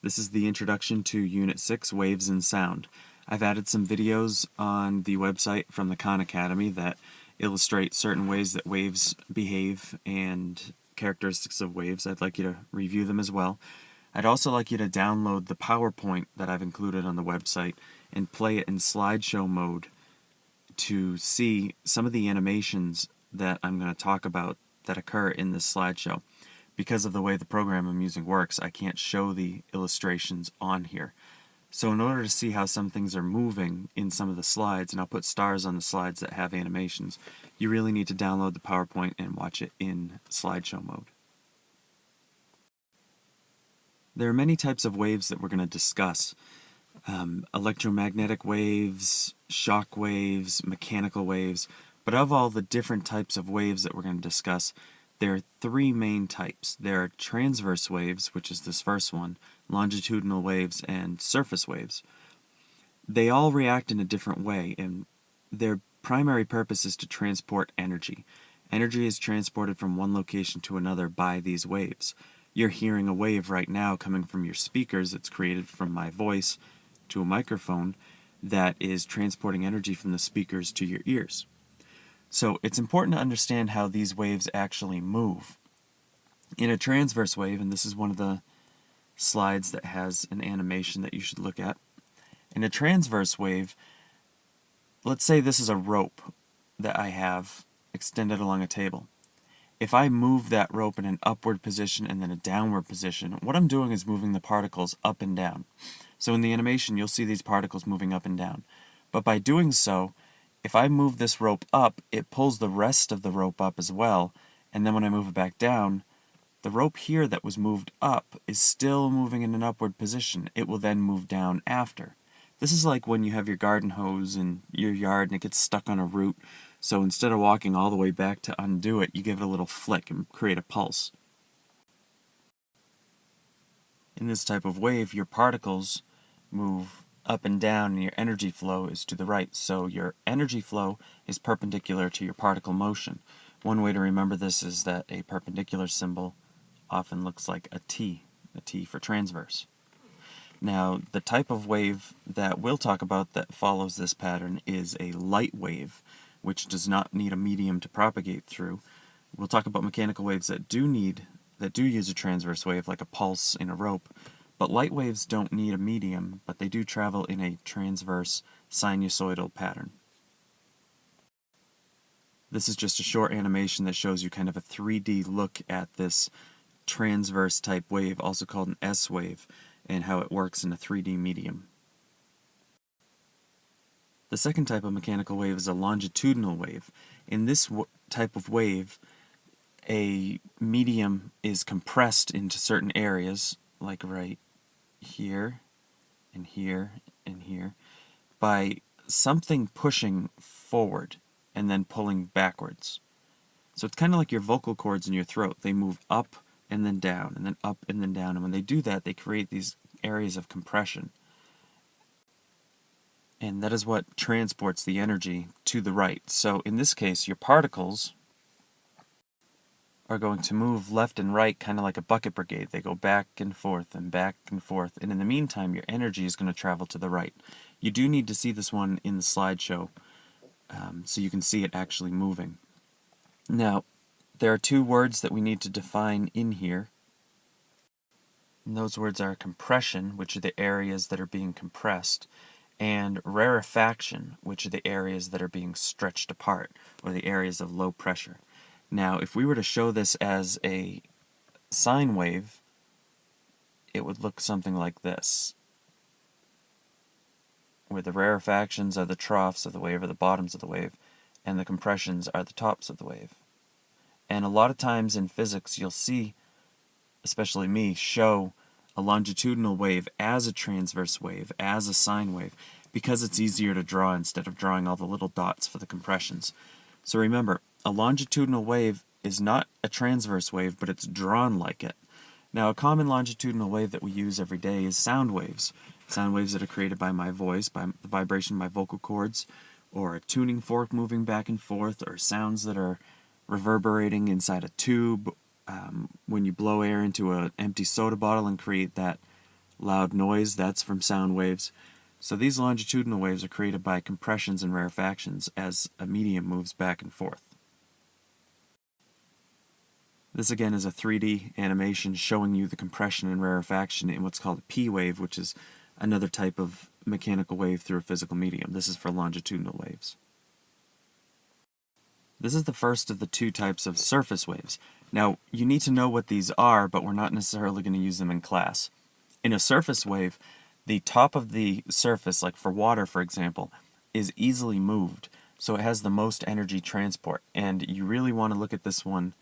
This is the introduction to Unit 6, Waves and Sound. I've added some videos on the website from the Khan Academy that illustrate certain ways that waves behave and characteristics of waves. I'd like you to review them as well. I'd also like you to download the PowerPoint that I've included on the website and play it in slideshow mode to see some of the animations that I'm going to talk about that occur in this slideshow. Because of the way the program I'm using works, I can't show the illustrations on here. So in order to see how some things are moving in some of the slides, and I'll put stars on the slides that have animations, you really need to download the PowerPoint and watch it in slideshow mode. There are many types of waves that we're going to discuss. Electromagnetic waves, shock waves, mechanical waves, but of all the different types of waves that we're going to discuss, there are three main types. There are transverse waves, which is this first one, longitudinal waves, and surface waves. They all react in a different way, and their primary purpose is to transport energy. Energy is transported from one location to another by these waves. You're hearing a wave right now coming from your speakers that's created from my voice to a microphone that is transporting energy from the speakers to your ears. So it's important to understand how these waves actually move. In a transverse wave, and this is one of the slides that has an animation that you should look at. In a transverse wave, let's say this is a rope that I have extended along a table. If I move that rope in an upward position and then a downward position, what I'm doing is moving the particles up and down. So in the animation, you'll see these particles moving up and down. But by doing so, if I move this rope up, it pulls the rest of the rope up as well, and then when I move it back down, the rope here that was moved up is still moving in an upward position. It will then move down after. This is like when you have your garden hose in your yard and it gets stuck on a root. So instead of walking all the way back to undo it, you give it a little flick and create a pulse. In this type of wave, your particles move up and down and your energy flow is to the right. So your energy flow is perpendicular to your particle motion. One way to remember this is that a perpendicular symbol often looks like a T for transverse. Now, the type of wave that we'll talk about that follows this pattern is a light wave, which does not need a medium to propagate through. We'll talk about mechanical waves that do use a transverse wave, like a pulse in a rope, but light waves don't need a medium, but they do travel in a transverse sinusoidal pattern. This is just a short animation that shows you kind of a 3D look at this transverse type wave, also called an S wave, and how it works in a 3D medium. The second type of mechanical wave is a longitudinal wave. In this type of wave, a medium is compressed into certain areas, like right here, and here, and here, by something pushing forward and then pulling backwards. So it's kind of like your vocal cords in your throat. They move up and then down, and then up and then down. And when they do that, they create these areas of compression. And that is what transports the energy to the right. So in this case, your particles are going to move left and right kind of like a bucket brigade. They go back and forth and back and forth. And in the meantime, your energy is going to travel to the right. You do need to see this one in the slideshow so you can see it actually moving. Now, there are two words that we need to define in here. And those words are compression, which are the areas that are being compressed, and rarefaction, which are the areas that are being stretched apart, or the areas of low pressure. Now, if we were to show this as a sine wave, it would look something like this, where the rarefactions are the troughs of the wave, or the bottoms of the wave, and the compressions are the tops of the wave. And a lot of times in physics, you'll see, especially me, show a longitudinal wave as a transverse wave, as a sine wave, because it's easier to draw instead of drawing all the little dots for the compressions. So remember, a longitudinal wave is not a transverse wave, but it's drawn like it. Now, a common longitudinal wave that we use every day is sound waves. Sound waves that are created by my voice, by the vibration of my vocal cords, or a tuning fork moving back and forth, or sounds that are reverberating inside a tube, when you blow air into an empty soda bottle and create that Loud noise, that's from sound waves. So these longitudinal waves are created by compressions and rarefactions as a medium moves back and forth. This again is a 3D animation showing you the compression and rarefaction in what's called a P wave, which is another type of mechanical wave through a physical medium. This is for longitudinal waves. This is the first of the two types of surface waves. Now, you need to know what these are, but we're not necessarily going to use them in class. In a surface wave, the top of the surface, like for water for example, is easily moved, so it has the most energy transport. And you really want to look at this one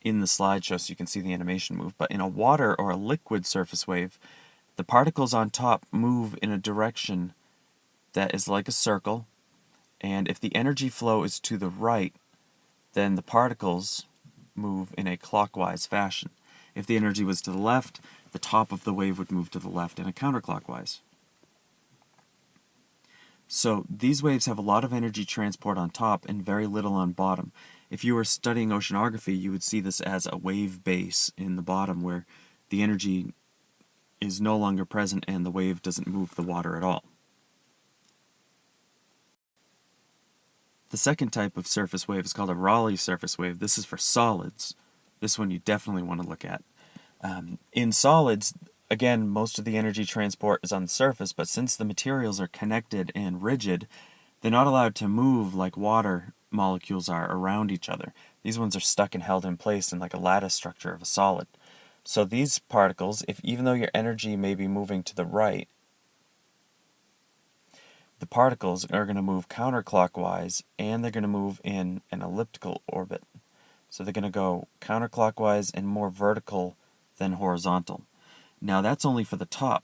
in the slideshow so you can see the animation move. But in a water or a liquid surface wave, the particles on top move in a direction that is like a circle, and if the energy flow is to the right, then the particles move in a clockwise fashion. If the energy was to the left, the top of the wave would move to the left in a counterclockwise. So these waves have a lot of energy transport on top and very little on bottom. If you were studying oceanography, you would see this as a wave base in the bottom where the energy is no longer present and the wave doesn't move the water at all. The second type of surface wave is called a Rayleigh surface wave. This is for solids. This one you definitely want to look at. In solids, again, most of the energy transport is on the surface, but since the materials are connected and rigid, they're not allowed to move like water molecules are around each other. These ones are stuck and held in place in like a lattice structure of a solid. So these particles, even though your energy may be moving to the right, the particles are going to move counterclockwise and they're going to move in an elliptical orbit. So they're going to go counterclockwise and more vertical than horizontal. Now that's only for the top.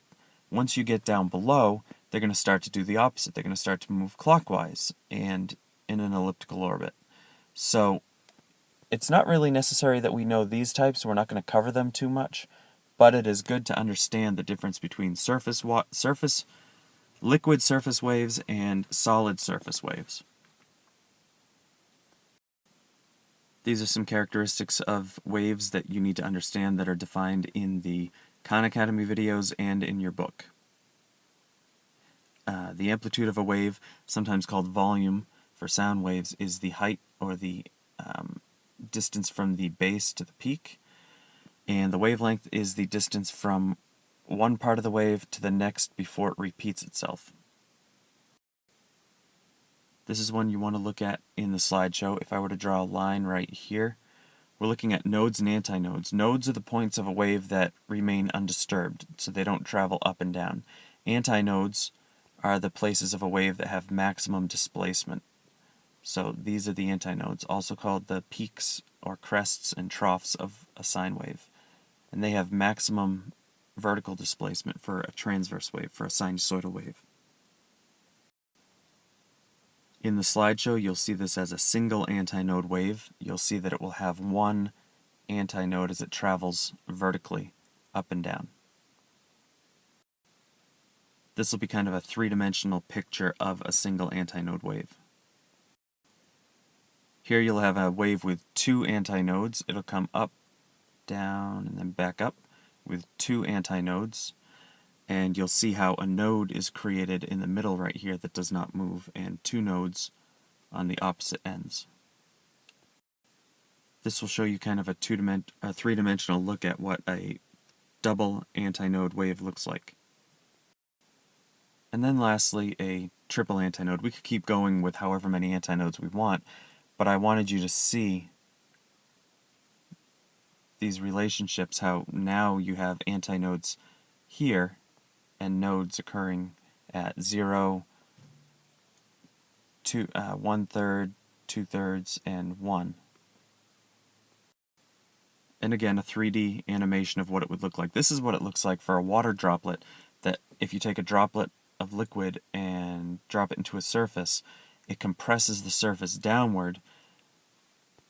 Once you get down below, they're going to start to do the opposite. They're going to start to move clockwise and in an elliptical orbit. So it's not really necessary that we know these types. We're not going to cover them too much, but it is good to understand the difference between liquid surface waves and solid surface waves. These are some characteristics of waves that you need to understand that are defined in the Khan Academy videos and in your book. The amplitude of a wave, sometimes called volume for sound waves, is the height or the distance from the base to the peak, and the wavelength is the distance from one part of the wave to the next before it repeats itself. This is one you want to look at in the slideshow. If I were to draw a line right here, we're looking at nodes and antinodes. Nodes are the points of a wave that remain undisturbed, so they don't travel up and down. Antinodes are the places of a wave that have maximum displacement. So these are the antinodes, also called the peaks or crests and troughs of a sine wave. And they have maximum vertical displacement for a transverse wave, for a sinusoidal wave. In the slideshow, you'll see this as a single antinode wave. You'll see that it will have one antinode as it travels vertically up and down. This will be kind of a three-dimensional picture of a single antinode wave. Here you'll have a wave with two antinodes. It'll come up, down, and then back up with two antinodes. And you'll see how a node is created in the middle right here that does not move, and two nodes on the opposite ends. This will show you kind of a three-dimensional look at what a double antinode wave looks like. And then lastly, a triple antinode. We could keep going with however many antinodes we want, but I wanted you to see these relationships, how now you have antinodes here and nodes occurring at 0, 1/3, 2/3, and 1. And again, a 3D animation of what it would look like. This is what it looks like for a water droplet, that if you take a droplet of liquid and drop it into a surface, it compresses the surface downward,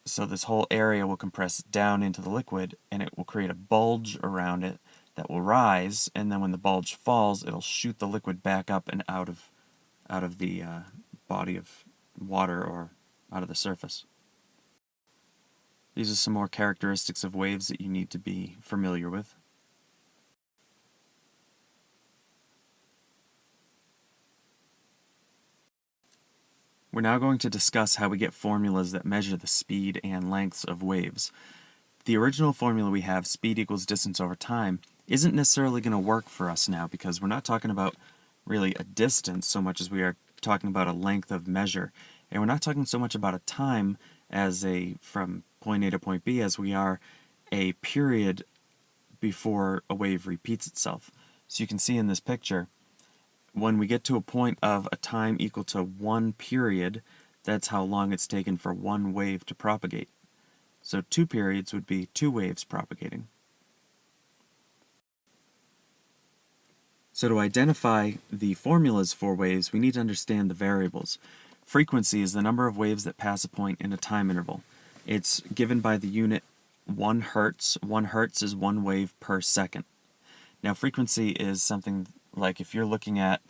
so this whole area will compress down into the liquid, and it will create a bulge around it that will rise, and then when the bulge falls, it'll shoot the liquid back up and out of the body of water or out of the surface. These are some more characteristics of waves that you need to be familiar with. We're now going to discuss how we get formulas that measure the speed and lengths of waves. The original formula we have, speed equals distance over time, isn't necessarily going to work for us now because we're not talking about really a distance so much as we are talking about a length of measure. And we're not talking so much about a time as from point A to point B as we are a period before a wave repeats itself. So you can see in this picture, when we get to a point of a time equal to 1 period, that's how long it's taken for one wave to propagate. So 2 periods would be 2 waves propagating. So to identify the formulas for waves, we need to understand the variables. Frequency is the number of waves that pass a point in a time interval. It's given by the unit 1 hertz. 1 hertz is 1 wave per second. Now frequency is something like if you're looking at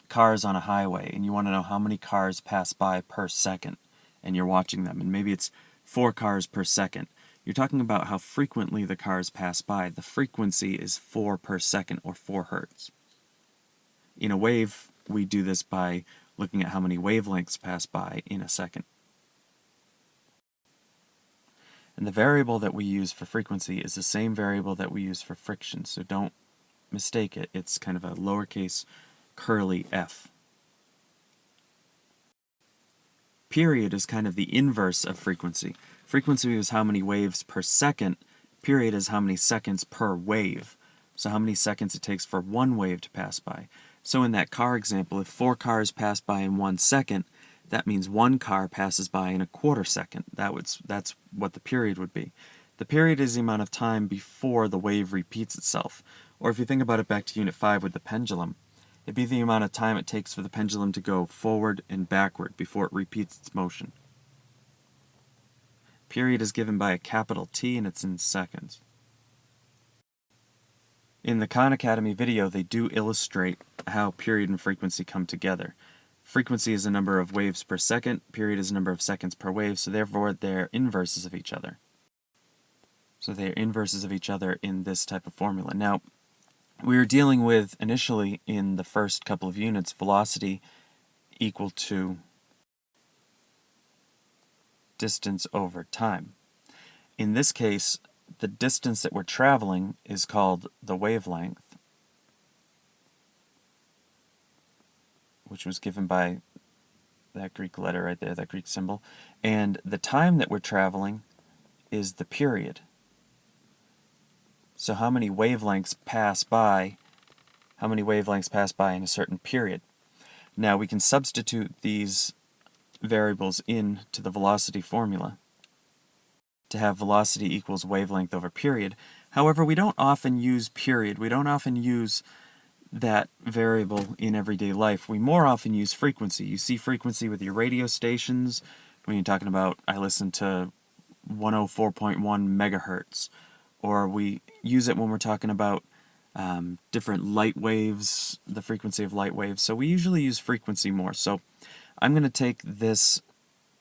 cars on a highway and you want to know how many cars pass by per second and you're watching them, and maybe it's 4 cars per second. You're talking about how frequently the cars pass by. The frequency is 4 per second, or 4 hertz. In a wave, we do this by looking at how many wavelengths pass by in a second. And the variable that we use for frequency is the same variable that we use for friction, so don't mistake it. It's kind of a lowercase curly f. Period is kind of the inverse of frequency. Frequency is how many waves per second. Period is how many seconds per wave. So how many seconds it takes for one wave to pass by. So in that car example, if 4 cars pass by in 1 second, that means 1 car passes by in a quarter second. That's what the period would be. The period is the amount of time before the wave repeats itself. Or if you think about it back to Unit 5 with the pendulum, it'd be the amount of time it takes for the pendulum to go forward and backward before it repeats its motion. Period is given by a capital T and it's in seconds. In the Khan Academy video, they do illustrate how period and frequency come together. Frequency is the number of waves per second, period is the number of seconds per wave, so therefore they're inverses of each other. So they're inverses of each other in this type of formula. Now, we were dealing with, initially in the first couple of units, velocity equal to distance over time. In this case, the distance that we're traveling is called the wavelength, which was given by that Greek letter right there, that Greek symbol. And the time that we're traveling is the period. So how many wavelengths pass by in a certain period. Now we can substitute these variables into the velocity formula to have velocity equals wavelength over period. However, we don't often use period. We don't often use that variable in everyday life. We more often use frequency. You see frequency with your radio stations when you're talking about, I listen to 104.1 megahertz, or we use it when we're talking about different light waves, the frequency of light waves. So we usually use frequency more. So I'm going to take this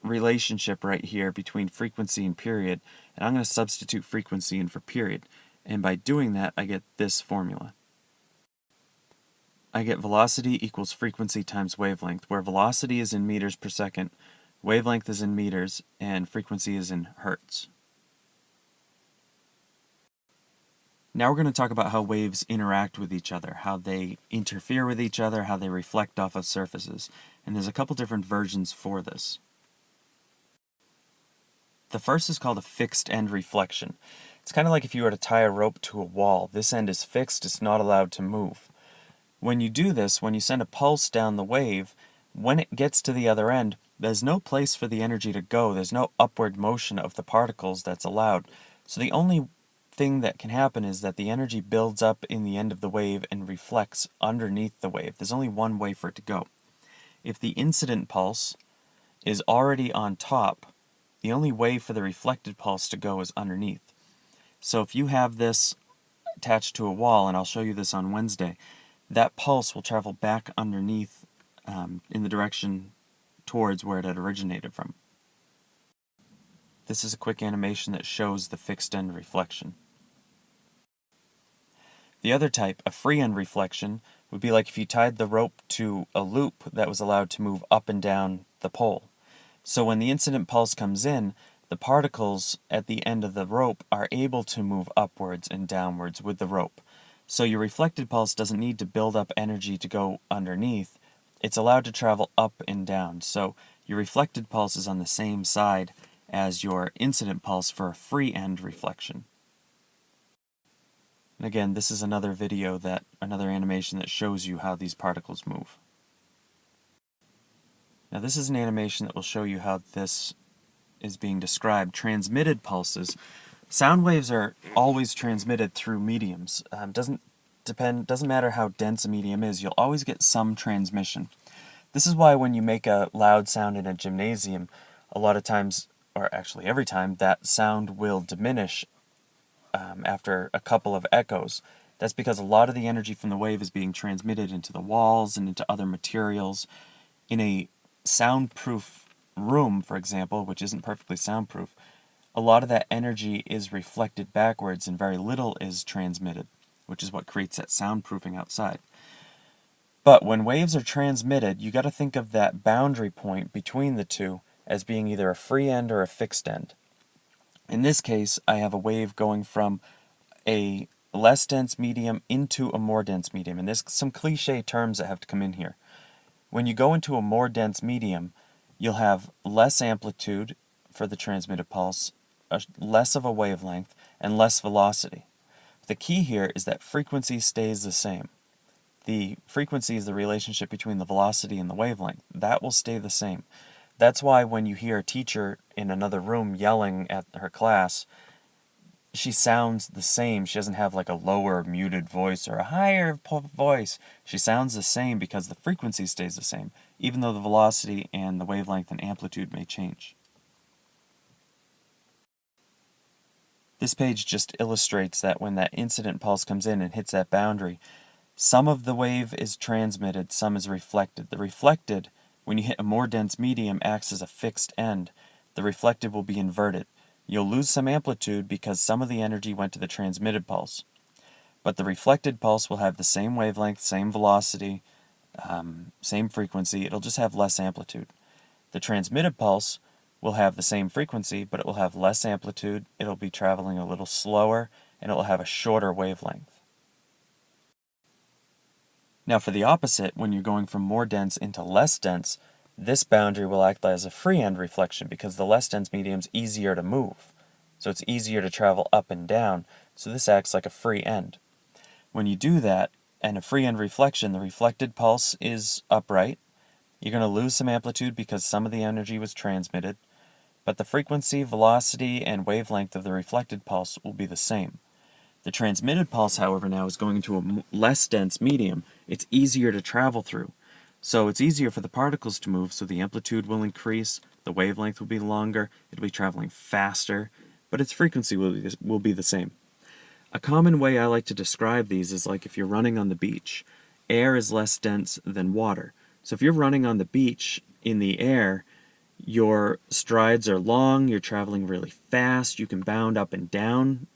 relationship right here between frequency and period, and I'm going to substitute frequency in for period. And by doing that, I get this formula. I get velocity equals frequency times wavelength, where velocity is in meters per second, wavelength is in meters, and frequency is in hertz. Now we're going to talk about how waves interact with each other, how they interfere with each other, how they reflect off of surfaces. And there's a couple different versions for this. The first is called a fixed end reflection. It's kind of like if you were to tie a rope to a wall. This end is fixed, it's not allowed to move. When you do this, when you send a pulse down the wave, when it gets to the other end, there's no place for the energy to go. There's no upward motion of the particles that's allowed. So the only thing that can happen is that the energy builds up in the end of the wave and reflects underneath the wave. There's only one way for it to go. If the incident pulse is already on top, the only way for the reflected pulse to go is underneath. So if you have this attached to a wall, and I'll show you this on Wednesday, that pulse will travel back underneath in the direction towards where it had originated from. This is a quick animation that shows the fixed end reflection. The other type, a free end reflection, would be like if you tied the rope to a loop that was allowed to move up and down the pole. So when the incident pulse comes in, the particles at the end of the rope are able to move upwards and downwards with the rope. So your reflected pulse doesn't need to build up energy to go underneath. It's allowed to travel up and down. So your reflected pulse is on the same side as your incident pulse for a free end reflection. And again, this is another animation that shows you how these particles move. Now this is an animation that will show you how this is being described. Transmitted pulses. Sound waves are always transmitted through mediums. Doesn't matter how dense a medium is, you'll always get some transmission. This is why when you make a loud sound in a gymnasium, a lot of times, or actually every time, that sound will diminish after a couple of echoes. That's because a lot of the energy from the wave is being transmitted into the walls and into other materials. In a soundproof room, for example, which isn't perfectly soundproof, a lot of that energy is reflected backwards and very little is transmitted, which is what creates that soundproofing outside. But when waves are transmitted, you got to think of that boundary point between the two as being either a free end or a fixed end. In this case, I have a wave going from a less dense medium into a more dense medium, and there's some cliche terms that have to come in here. When you go into a more dense medium, you'll have less amplitude for the transmitted pulse, less of a wavelength, and less velocity. The key here is that frequency stays the same. The frequency is the relationship between the velocity and the wavelength. That will stay the same. That's why when you hear a teacher in another room yelling at her class, she sounds the same. She doesn't have like a lower muted voice or a higher voice. She sounds the same because the frequency stays the same, even though the velocity and the wavelength and amplitude may change. This page just illustrates that when that incident pulse comes in and hits that boundary, some of the wave is transmitted, some is reflected. The reflected, when you hit a more dense medium, acts as a fixed end. The reflected will be inverted. You'll lose some amplitude because some of the energy went to the transmitted pulse. But the reflected pulse will have the same wavelength, same velocity, same frequency. It'll just have less amplitude. The transmitted pulse will have the same frequency, but it will have less amplitude. It'll be traveling a little slower, and it will have a shorter wavelength. Now for the opposite, when you're going from more dense into less dense, this boundary will act as a free end reflection because the less dense medium is easier to move. So it's easier to travel up and down, so this acts like a free end. When you do that, and a free end reflection, the reflected pulse is upright. You're going to lose some amplitude because some of the energy was transmitted, but the frequency, velocity, and wavelength of the reflected pulse will be the same. The transmitted pulse, however, now is going into a less dense medium. It's easier to travel through. So it's easier for the particles to move, so the amplitude will increase, the wavelength will be longer, it'll be traveling faster, but its frequency will be the same. A common way I like to describe these is like if you're running on the beach. Air is less dense than water. So if you're running on the beach in the air, your strides are long, you're traveling really fast, you can bound up and down,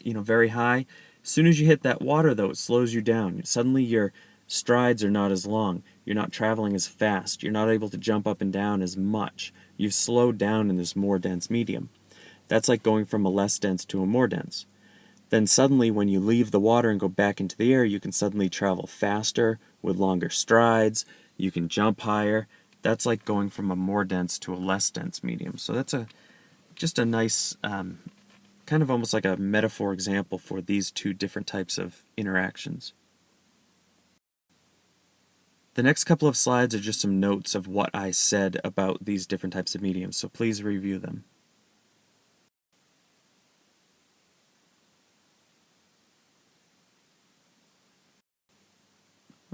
very high. As soon as you hit that water, though, it slows you down. Suddenly your strides are not as long. You're not traveling as fast. You're not able to jump up and down as much. You've slowed down in this more dense medium. That's like going from a less dense to a more dense. Then suddenly when you leave the water and go back into the air, you can suddenly travel faster with longer strides. You can jump higher. That's like going from a more dense to a less dense medium. So that's just a nice kind of almost like a metaphor example for these two different types of interactions. The next couple of slides are just some notes of what I said about these different types of mediums, so please review them.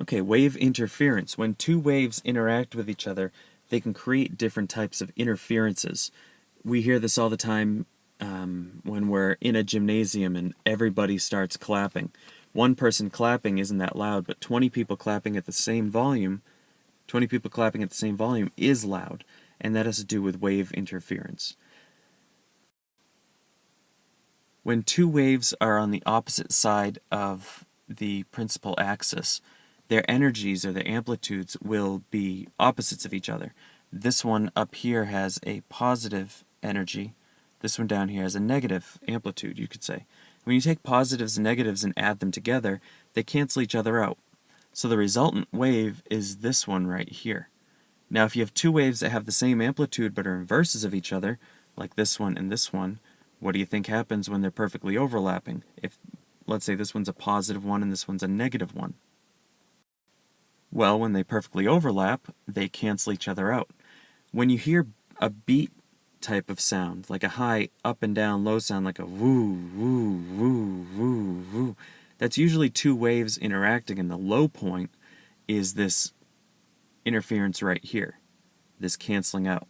Okay, wave interference. When two waves interact with each other, they can create different types of interferences. We hear this all the time when we're in a gymnasium and everybody starts clapping. One person clapping isn't that loud, but 20 people clapping at the same volume is loud, and that has to do with wave interference. When two waves are on the opposite side of the principal axis, their energies or their amplitudes will be opposites of each other. This one up here has a positive energy. This one down here has a negative amplitude, you could say. When you take positives and negatives and add them together, they cancel each other out. So the resultant wave is this one right here. Now if you have two waves that have the same amplitude but are inverses of each other, like this one and this one, what do you think happens when they're perfectly overlapping? If, let's say, this one's a positive one and this one's a negative one. Well, when they perfectly overlap, they cancel each other out. When you hear a beat type of sound, like a high up and down low sound, like a woo, woo, woo, woo, woo, that's usually two waves interacting, and the low point is this interference right here, this canceling out.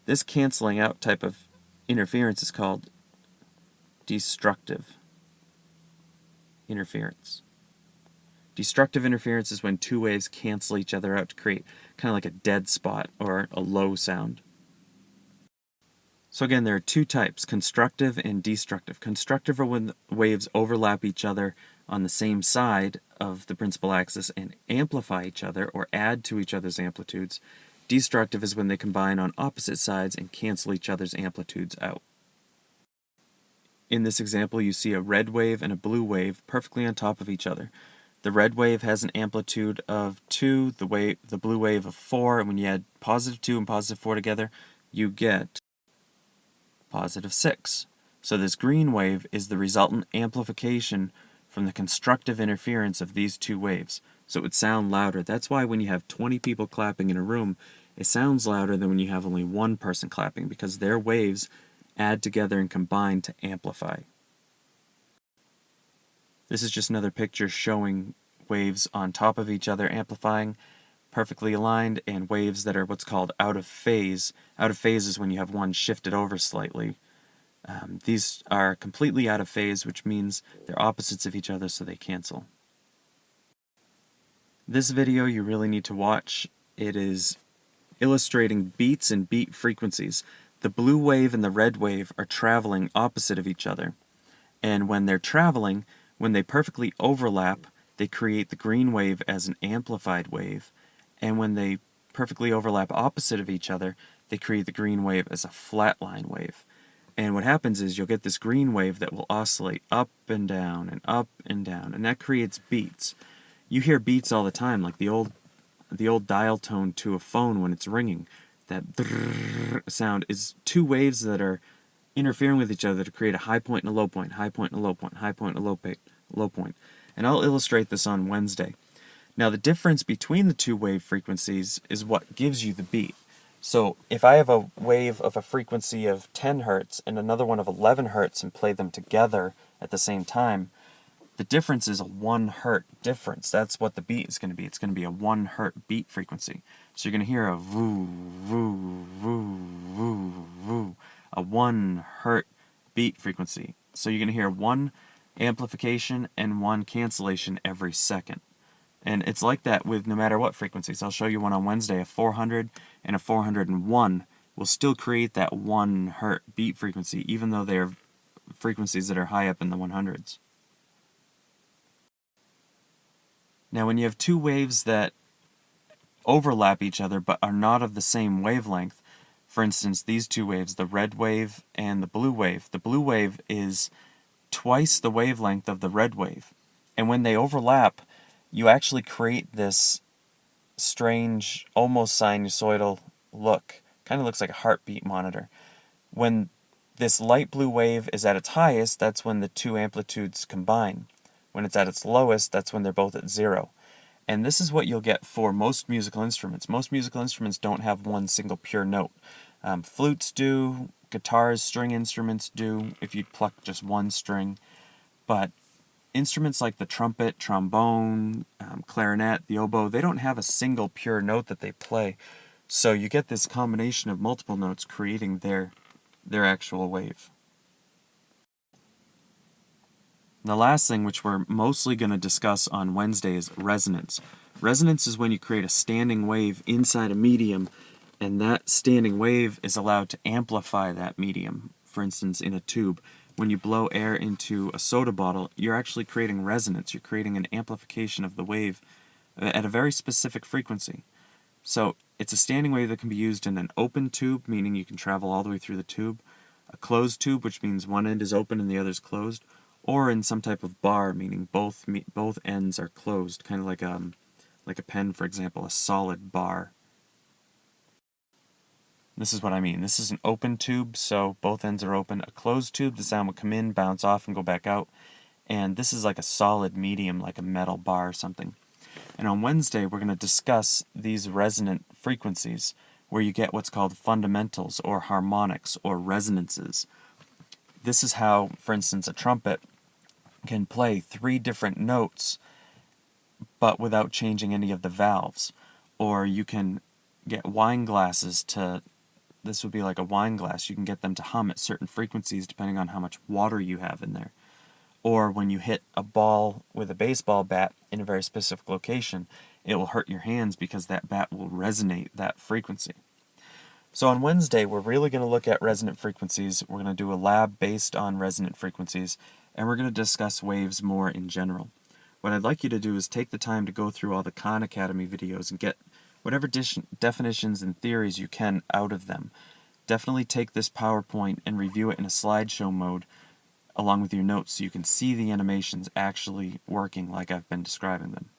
This canceling out type of interference is called destructive interference. Destructive interference is when two waves cancel each other out to create kind of like a dead spot or a low sound. So again, there are two types, constructive and destructive. Constructive are when waves overlap each other on the same side of the principal axis and amplify each other or add to each other's amplitudes. Destructive is when they combine on opposite sides and cancel each other's amplitudes out. In this example, you see a red wave and a blue wave perfectly on top of each other. The red wave has an amplitude of 2, the blue wave of 4, and when you add positive 2 and positive 4 together, you get positive 6. So this green wave is the resultant amplification from the constructive interference of these two waves. So it would sound louder. That's why when you have 20 people clapping in a room, it sounds louder than when you have only one person clapping, because their waves add together and combine to amplify. This is just another picture showing waves on top of each other amplifying, perfectly aligned, and waves that are what's called out of phase. Out of phase is when you have one shifted over slightly. These are completely out of phase, which means they're opposites of each other, so they cancel. This video you really need to watch. It is illustrating beats and beat frequencies. The blue wave and the red wave are traveling opposite of each other. And when they're traveling, when they perfectly overlap, they create the green wave as an amplified wave. And when they perfectly overlap opposite of each other, they create the green wave as a flatline wave. And what happens is you'll get this green wave that will oscillate up and down and up and down, and that creates beats. You hear beats all the time, like the old dial tone to a phone when it's ringing. That sound is two waves that are interfering with each other to create a high point and a low point, high point and a low point, high point and a low point. And I'll illustrate this on Wednesday. Now the difference between the two wave frequencies is what gives you the beat. So if I have a wave of a frequency of 10 hertz and another one of 11 hertz and play them together at the same time, the difference is a 1 hertz difference. That's what the beat is going to be. It's going to be a 1 hertz beat frequency. So you're going to hear a woo, woo, woo, woo, woo, a 1 hertz beat frequency. So you're going to hear one amplification and one cancellation every second. And it's like that with no matter what frequencies. I'll show you one on Wednesday. A 400 and a 401 will still create that 1 hertz beat frequency, even though they're frequencies that are high up in the 100s. Now when you have two waves that overlap each other but are not of the same wavelength, for instance these two waves, the red wave and the blue wave is twice the wavelength of the red wave. And when they overlap, you actually create this strange, almost sinusoidal look. Kind of looks like a heartbeat monitor. When this light blue wave is at its highest, that's when the two amplitudes combine. When it's at its lowest, that's when they're both at 0. And this is what you'll get for most musical instruments. Most musical instruments don't have one single pure note. Flutes do, guitars, string instruments do, if you pluck just one string. But instruments like the trumpet, trombone, clarinet, the oboe, they don't have a single pure note that they play. So you get this combination of multiple notes creating their actual wave. The last thing, which we're mostly going to discuss on Wednesday, is resonance. Resonance is when you create a standing wave inside a medium, and that standing wave is allowed to amplify that medium. For instance, in a tube, when you blow air into a soda bottle, you're actually creating resonance. You're creating an amplification of the wave at a very specific frequency. So it's a standing wave that can be used in an open tube, meaning you can travel all the way through the tube, a closed tube, which means one end is open and the other is closed, or in some type of bar, meaning both ends are closed, kind of like a pen, for example, a solid bar. This is what I mean. This is an open tube, so both ends are open. A closed tube, the sound would come in, bounce off, and go back out. And this is like a solid medium, like a metal bar or something. And on Wednesday, we're going to discuss these resonant frequencies, where you get what's called fundamentals, or harmonics, or resonances. This is how, for instance, a trumpet can play 3 different notes, but without changing any of the valves. Or you can get wine glasses to, this would be like a wine glass, you can get them to hum at certain frequencies depending on how much water you have in there. Or when you hit a ball with a baseball bat in a very specific location, it will hurt your hands because that bat will resonate that frequency. So on Wednesday, we're really going to look at resonant frequencies. We're going to do a lab based on resonant frequencies, and we're going to discuss waves more in general. What I'd like you to do is take the time to go through all the Khan Academy videos and get whatever definitions and theories you can out of them. Definitely take this PowerPoint and review it in a slideshow mode along with your notes so you can see the animations actually working like I've been describing them.